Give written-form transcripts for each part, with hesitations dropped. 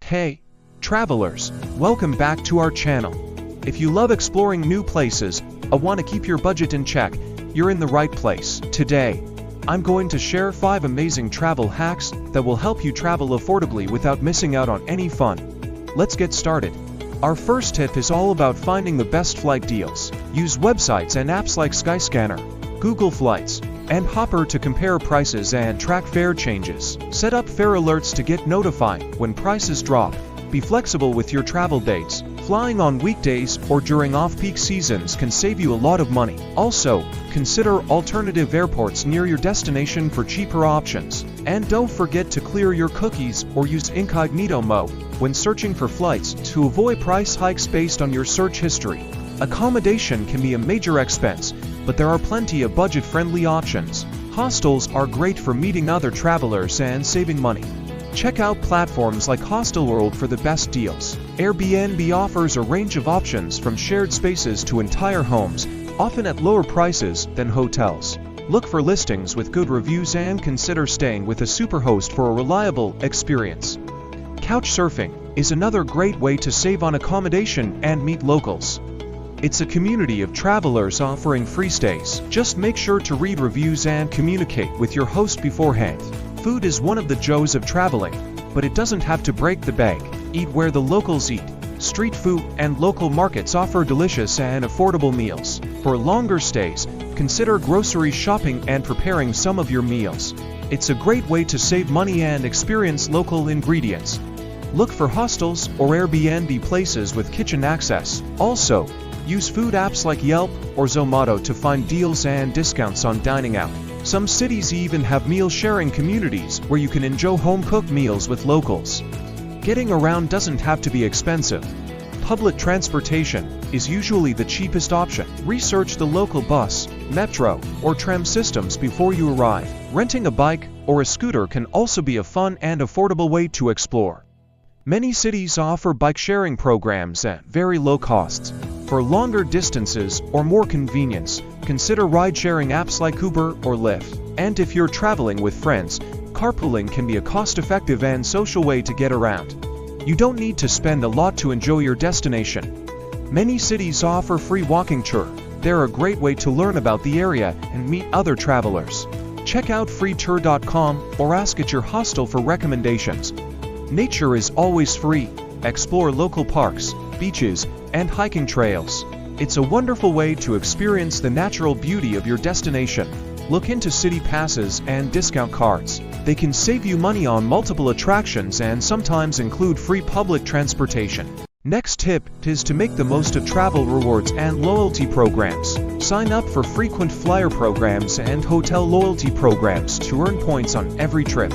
Hey, travelers, welcome back to our channel. If you love exploring new places, want to keep your budget in check, you're in the right place. Today, I'm going to share 5 amazing travel hacks that will help you travel affordably without missing out on any fun. Let's get started. Our first tip is all about finding the best flight deals. Use websites and apps like Skyscanner, Google Flights, and Hopper to compare prices and track fare changes. Set up fare alerts to get notified when prices drop. Be flexible with your travel dates. Flying on weekdays or during off-peak seasons can save you a lot of money. Also, consider alternative airports near your destination for cheaper options. And don't forget to clear your cookies or use incognito mode when searching for flights to avoid price hikes based on your search history. Accommodation can be a major expense, but there are plenty of budget-friendly options. Hostels are great for meeting other travelers and saving money. Check out platforms like Hostelworld for the best deals. Airbnb offers a range of options from shared spaces to entire homes, often at lower prices than hotels. Look for listings with good reviews and consider staying with a superhost for a reliable experience. Couchsurfing is another great way to save on accommodation and meet locals. It's a community of travelers offering free stays. Just make sure to read reviews and communicate with your host beforehand. Food is one of the joys of traveling, but it doesn't have to break the bank. Eat where the locals eat. Street food and local markets offer delicious and affordable meals. For longer stays, consider grocery shopping and preparing some of your meals. It's a great way to save money and experience local ingredients. Look for hostels or Airbnb places with kitchen access. Also, use food apps like Yelp or Zomato to find deals and discounts on dining out. Some cities even have meal-sharing communities where you can enjoy home-cooked meals with locals. Getting around doesn't have to be expensive. Public transportation is usually the cheapest option. Research the local bus, metro, or tram systems before you arrive. Renting a bike or a scooter can also be a fun and affordable way to explore. Many cities offer bike-sharing programs at very low costs. For longer distances or more convenience, consider ride-sharing apps like Uber or Lyft. And if you're traveling with friends, carpooling can be a cost-effective and social way to get around. You don't need to spend a lot to enjoy your destination. Many cities offer free walking tour. They're a great way to learn about the area and meet other travelers. Check out freetour.com or ask at your hostel for recommendations. Nature is always free. Explore local parks, beaches, and hiking trails. It's a wonderful way to experience the natural beauty of your destination. Look into city passes and discount cards. They can save you money on multiple attractions and sometimes include free public transportation. Next tip is to make the most of travel rewards and loyalty programs. Sign up for frequent flyer programs and hotel loyalty programs to earn points on every trip.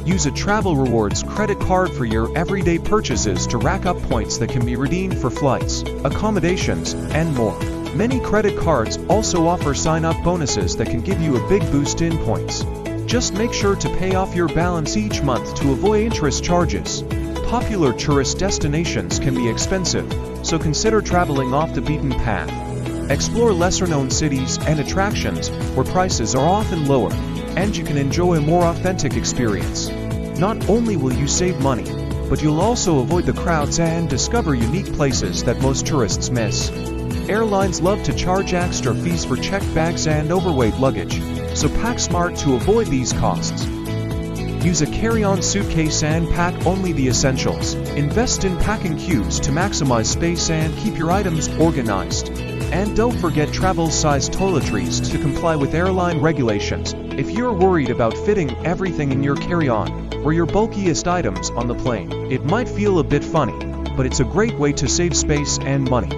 Use a travel rewards credit card for your everyday purchases to rack up points that can be redeemed for flights, accommodations, and more. Many credit cards also offer sign-up bonuses that can give you a big boost in points. Just make sure to pay off your balance each month to avoid interest charges. Popular tourist destinations can be expensive, so consider traveling off the beaten path. Explore lesser-known cities and attractions where prices are often lower, and you can enjoy a more authentic experience. Not only will you save money, but you'll also avoid the crowds and discover unique places that most tourists miss. Airlines love to charge extra fees for checked bags and overweight luggage, so pack smart to avoid these costs. Use a carry-on suitcase and pack only the essentials. Invest in packing cubes to maximize space and keep your items organized. And don't forget travel-size toiletries to comply with airline regulations. If you're worried about fitting everything in your carry-on or your bulkiest items on the plane, it might feel a bit funny, but it's a great way to save space and money.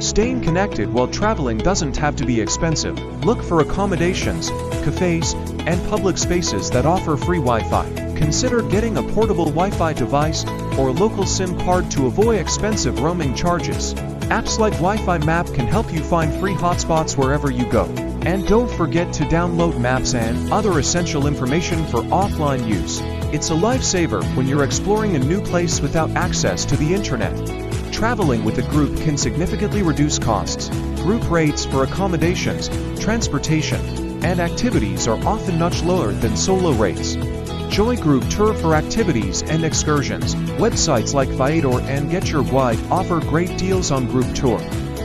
Staying connected while traveling doesn't have to be expensive. Look for accommodations, cafes, and public spaces that offer free Wi-Fi. Consider getting a portable Wi-Fi device or a local SIM card to avoid expensive roaming charges. Apps like Wi-Fi Map can help you find free hotspots wherever you go. And don't forget to download maps and other essential information for offline use. It's a lifesaver when you're exploring a new place without access to the internet. Traveling with a group can significantly reduce costs. Group rates for accommodations, transportation, and activities are often much lower than solo rates. Enjoy group tour for activities and excursions. Websites like Viator and Get Your Guide offer great deals on group tour.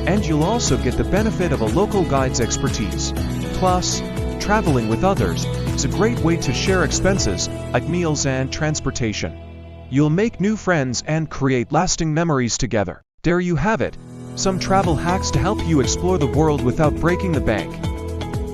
And you'll also get the benefit of a local guide's expertise. Plus, traveling with others is a great way to share expenses, like meals and transportation. You'll make new friends and create lasting memories together. There you have it, some travel hacks to help you explore the world without breaking the bank.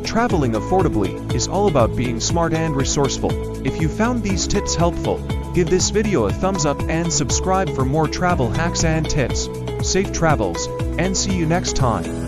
Traveling affordably is all about being smart and resourceful. If you found these tips helpful, give this video a thumbs up and subscribe for more travel hacks and tips. Safe travels, and see you next time.